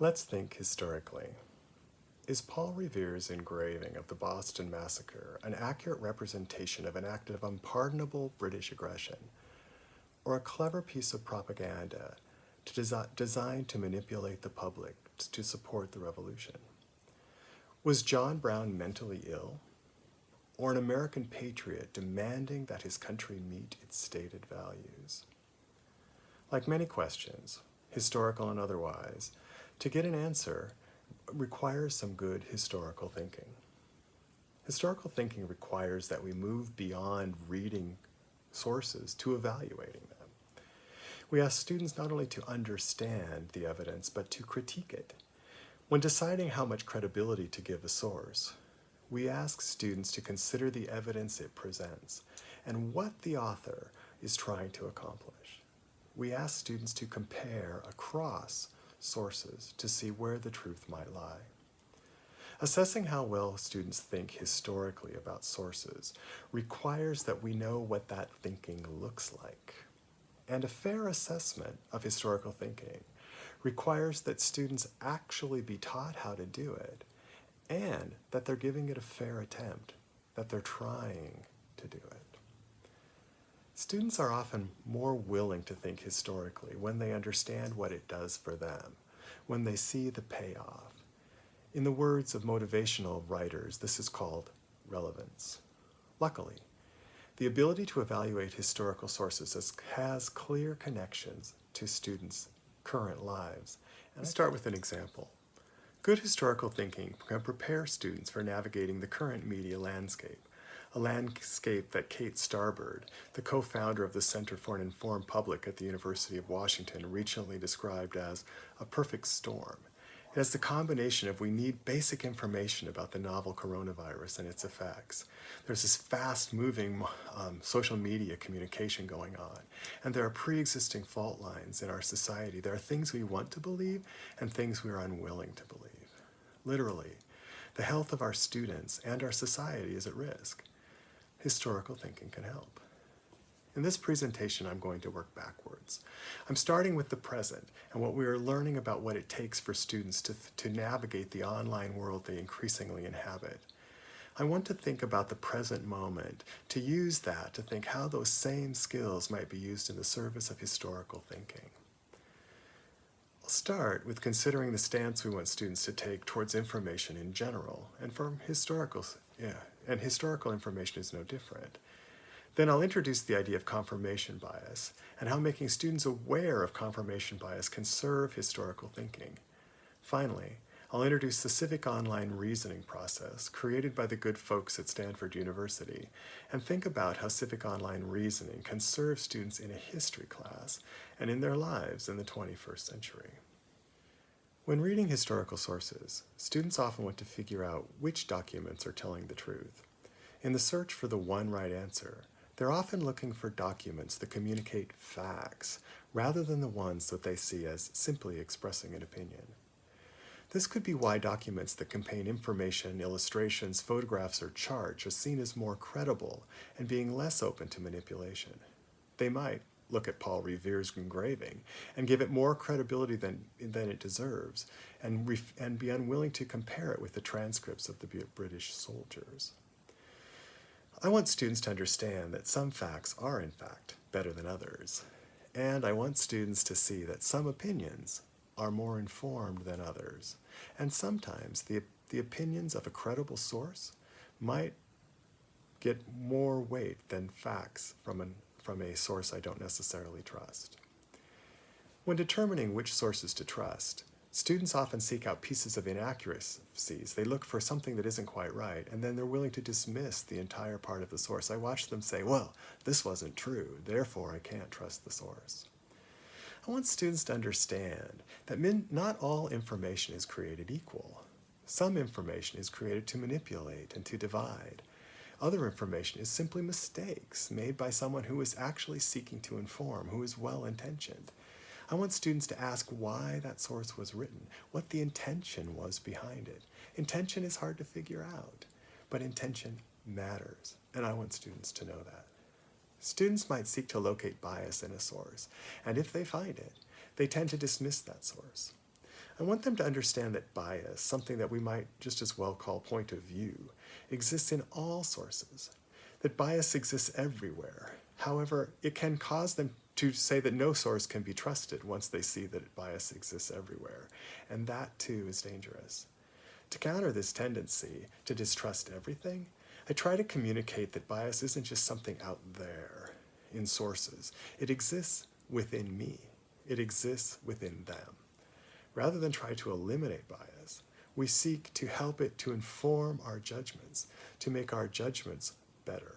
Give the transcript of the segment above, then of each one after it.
Let's think historically. Is Paul Revere's engraving of the Boston Massacre an accurate representation of an act of unpardonable British aggression, or a clever piece of propaganda designed to manipulate the public to support the revolution? Was John Brown mentally ill, or an American patriot demanding that his country meet its stated values? Like many questions, historical and otherwise, to get an answer requires some good historical thinking. Historical thinking requires that we move beyond reading sources to evaluating them. We ask students not only to understand the evidence, but to critique it. When deciding how much credibility to give a source, we ask students to consider the evidence it presents and what the author is trying to accomplish. We ask students to compare across sources to see where the truth might lie. Assessing how well students think historically about sources requires that we know what that thinking looks like. And a fair assessment of historical thinking requires that students actually be taught how to do it, and that they're giving it a fair attempt, that they're trying to do it. Students are often more willing to think historically when they understand what it does for them, when they see the payoff. In the words of motivational writers, this is called relevance. Luckily, the ability to evaluate historical sources has clear connections to students' current lives. And let's start with an example. Good historical thinking can prepare students for navigating the current media landscape, a landscape that Kate Starbird, the co-founder of the Center for an Informed Public at the University of Washington, recently described as a perfect storm. It has the combination of we need basic information about the novel coronavirus and its effects. There's this fast-moving social media communication going on, and there are pre-existing fault lines in our society. There are things we want to believe and things we are unwilling to believe. Literally, the health of our students and our society is at risk. Historical thinking can help. In this presentation, I'm going to work backwards. I'm starting with the present and what we are learning about what it takes for students to navigate the online world they increasingly inhabit. I want to think about the present moment, to use that to think how those same skills might be used in the service of historical thinking. I'll start with considering the stance we want students to take towards information in general, and historical information is no different. Then I'll introduce the idea of confirmation bias and how making students aware of confirmation bias can serve historical thinking. Finally, I'll introduce the civic online reasoning process created by the good folks at Stanford University and think about how civic online reasoning can serve students in a history class and in their lives in the 21st century. When reading historical sources, students often want to figure out which documents are telling the truth. In the search for the one right answer, they're often looking for documents that communicate facts rather than the ones that they see as simply expressing an opinion. This could be why documents that contain information, illustrations, photographs, or charts are seen as more credible and being less open to manipulation. They might look at Paul Revere's engraving and give it more credibility than it deserves and be unwilling to compare it with the transcripts of the British soldiers. I want students to understand that some facts are, in fact, better than others. And I want students to see that some opinions are more informed than others. And sometimes the opinions of a credible source might get more weight than facts from a source I don't necessarily trust. When determining which sources to trust, students often seek out pieces of inaccuracies. They look for something that isn't quite right, and then they're willing to dismiss the entire part of the source. I watch them say, well, this wasn't true, therefore I can't trust the source. I want students to understand that not all information is created equal. Some information is created to manipulate and to divide. Other information is simply mistakes made by someone who is actually seeking to inform, who is well-intentioned. I want students to ask why that source was written, what the intention was behind it. Intention is hard to figure out, but intention matters, and I want students to know that. Students might seek to locate bias in a source, and if they find it, they tend to dismiss that source. I want them to understand that bias, something that we might just as well call point of view, exists in all sources, that bias exists everywhere. However, it can cause them to say that no source can be trusted once they see that bias exists everywhere, and that too is dangerous. To counter this tendency to distrust everything, I try to communicate that bias isn't just something out there in sources. It exists within me. It exists within them. Rather than try to eliminate bias, we seek to help it to inform our judgments, to make our judgments better.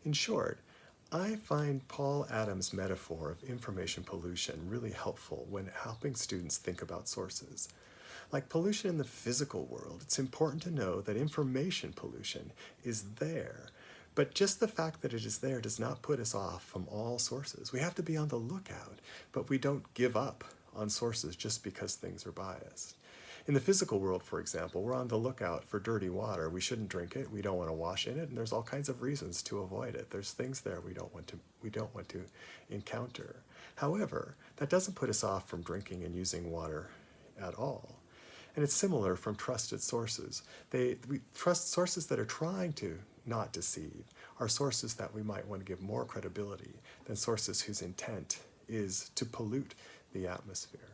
In short, I find Paul Adams' metaphor of information pollution really helpful when helping students think about sources. Like pollution in the physical world, it's important to know that information pollution is there, but just the fact that it is there does not put us off from all sources. We have to be on the lookout, but we don't give up on sources just because things are biased. In the physical world, for example, we're on the lookout for dirty water. We shouldn't drink it. We don't want to wash in it, and there's all kinds of reasons to avoid it. There's things there we don't want to encounter. However, that doesn't put us off from drinking and using water at all. And it's similar from trusted sources. We trust sources that are trying to not deceive are sources that we might want to give more credibility than sources whose intent is to pollute the atmosphere.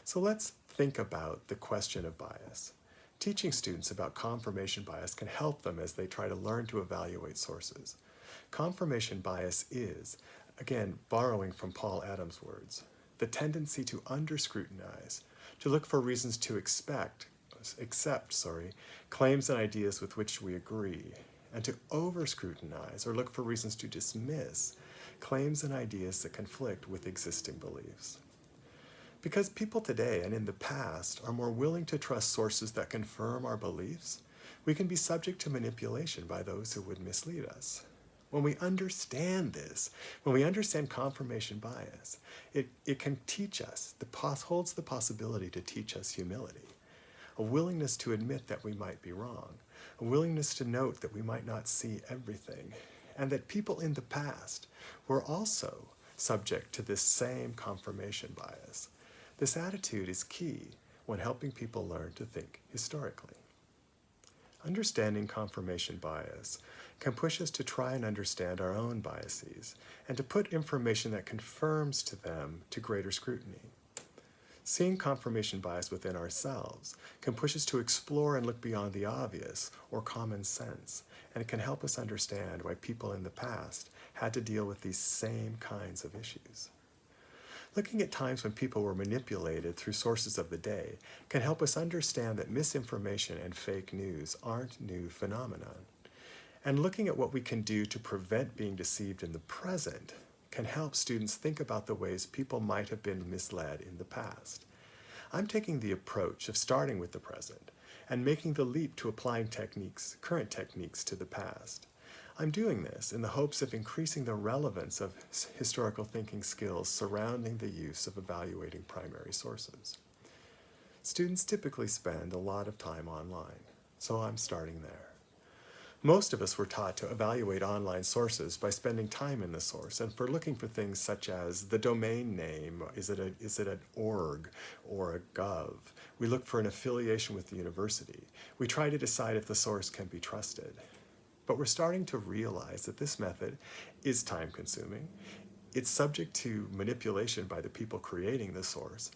So let's think about the question of bias. Teaching students about confirmation bias can help them as they try to learn to evaluate sources. Confirmation bias is, again, borrowing from Paul Adams' words, the tendency to under-scrutinize, to look for reasons to accept claims and ideas with which we agree, and to over-scrutinize or look for reasons to dismiss claims and ideas that conflict with existing beliefs. Because people today and in the past are more willing to trust sources that confirm our beliefs, we can be subject to manipulation by those who would mislead us. When we understand this, when we understand confirmation bias, it can teach us, holds the possibility to teach us humility, a willingness to admit that we might be wrong, a willingness to note that we might not see everything, and that people in the past were also subject to this same confirmation bias. This attitude is key when helping people learn to think historically. Understanding confirmation bias can push us to try and understand our own biases and to put information that confirms to them to greater scrutiny. Seeing confirmation bias within ourselves can push us to explore and look beyond the obvious or common sense, and it can help us understand why people in the past had to deal with these same kinds of issues. Looking at times when people were manipulated through sources of the day can help us understand that misinformation and fake news aren't new phenomenon. And looking at what we can do to prevent being deceived in the present can help students think about the ways people might have been misled in the past. I'm taking the approach of starting with the present and making the leap to applying current techniques to the past. I'm doing this in the hopes of increasing the relevance of historical thinking skills surrounding the use of evaluating primary sources. Students typically spend a lot of time online, so I'm starting there. Most of us were taught to evaluate online sources by spending time in the source and for looking for things such as the domain name, is it an org or a gov? We look for an affiliation with the university. We try to decide if the source can be trusted. But we're starting to realize that this method is time-consuming, it's subject to manipulation by the people creating the source,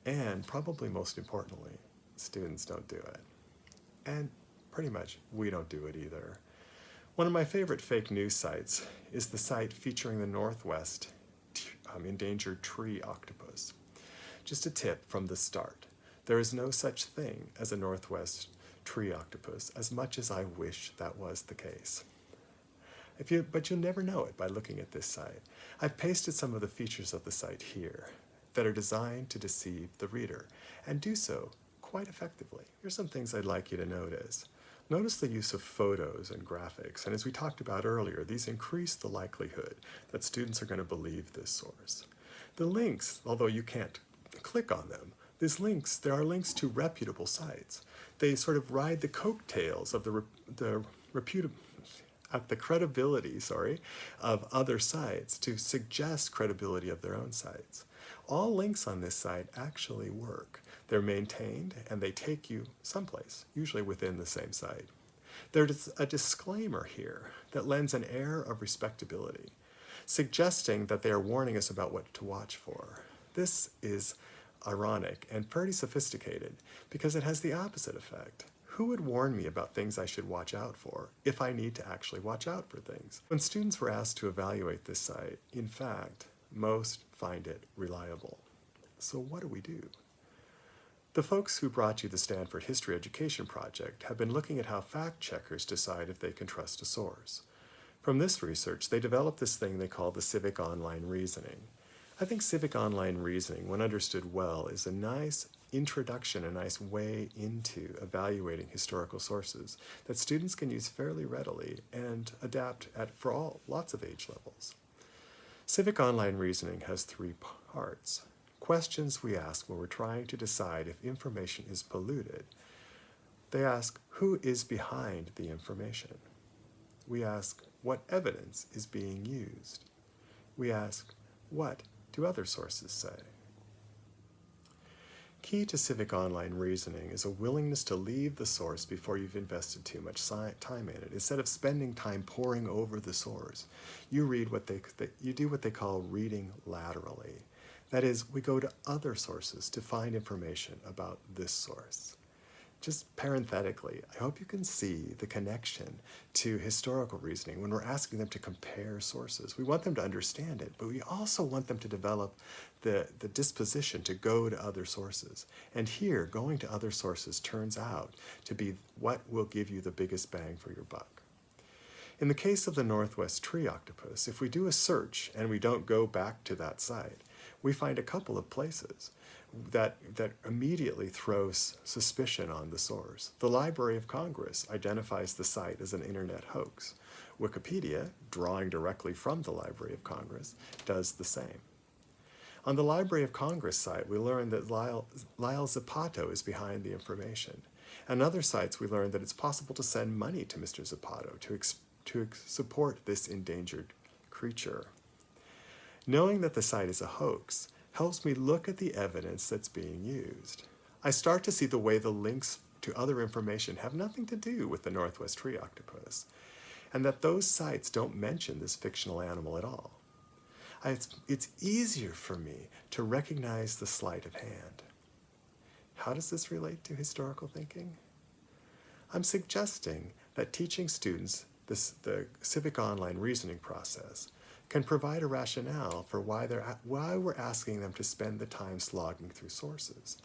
and probably most importantly, students don't do it. And pretty much we don't do it either. One of my favorite fake news sites is the site featuring the Northwest endangered tree octopus. Just a tip from the start, there is no such thing as a Northwest tree octopus, as much as I wish that was the case. But you'll never know it by looking at this site. I've pasted some of the features of the site here that are designed to deceive the reader, and do so quite effectively. Here's some things I'd like you to notice. Notice the use of photos and graphics, and as we talked about earlier, these increase the likelihood that students are going to believe this source. The links, although you can't click on them, there are links to reputable sites. They sort of ride the coattails of the credibility of other sites to suggest credibility of their own sites. All links on this site actually work. They're maintained and they take you someplace, usually within the same site. There's a disclaimer here that lends an air of respectability, suggesting that they are warning us about what to watch for. This is ironic and pretty sophisticated because it has the opposite effect. Who would warn me about things I should watch out for if I need to actually watch out for things? When students were asked to evaluate this site, in fact, most find it reliable. So what do we do? The folks who brought you the Stanford History Education Project have been looking at how fact checkers decide if they can trust a source. From this research, they developed this thing they call the civic online reasoning. I think civic online reasoning, when understood well, is a nice introduction, a nice way into evaluating historical sources that students can use fairly readily and adapt for lots of age levels. Civic online reasoning has 3 parts. Questions we ask when we're trying to decide if information is polluted. They ask, who is behind the information? We ask, what evidence is being used? We ask, what do other sources say? Key to civic online reasoning is a willingness to leave the source before you've invested too much time in it. Instead of spending time poring over the source, you read you do what they call reading laterally. That is, we go to other sources to find information about this source. Just parenthetically, I hope you can see the connection to historical reasoning when we're asking them to compare sources. We want them to understand it, but we also want them to develop the disposition to go to other sources. And here, going to other sources turns out to be what will give you the biggest bang for your buck. In the case of the Northwest tree octopus, if we do a search and we don't go back to that site, we find a couple of places that immediately throws suspicion on the source. The Library of Congress identifies the site as an internet hoax. Wikipedia, drawing directly from the Library of Congress, does the same. On the Library of Congress site, we learn that Lyle Zapata is behind the information. On other sites, we learn that it's possible to send money to Mr. Zapata to support this endangered creature. Knowing that the site is a hoax helps me look at the evidence that's being used. I start to see the way the links to other information have nothing to do with the Northwest tree octopus, and that those sites don't mention this fictional animal at all. It's easier for me to recognize the sleight of hand. How does this relate to historical thinking? I'm suggesting that teaching students the civic online reasoning process can provide a rationale for why we're asking them to spend the time slogging through sources.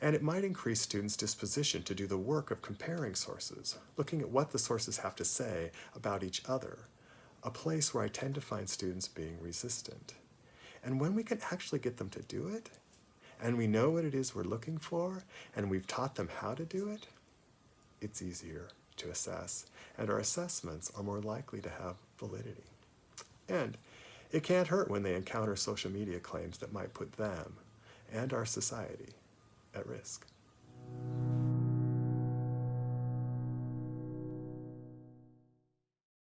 And it might increase students' disposition to do the work of comparing sources, looking at what the sources have to say about each other, a place where I tend to find students being resistant. And when we can actually get them to do it, and we know what it is we're looking for, and we've taught them how to do it, it's easier to assess, and our assessments are more likely to have validity. And it can't hurt when they encounter social media claims that might put them and our society at risk.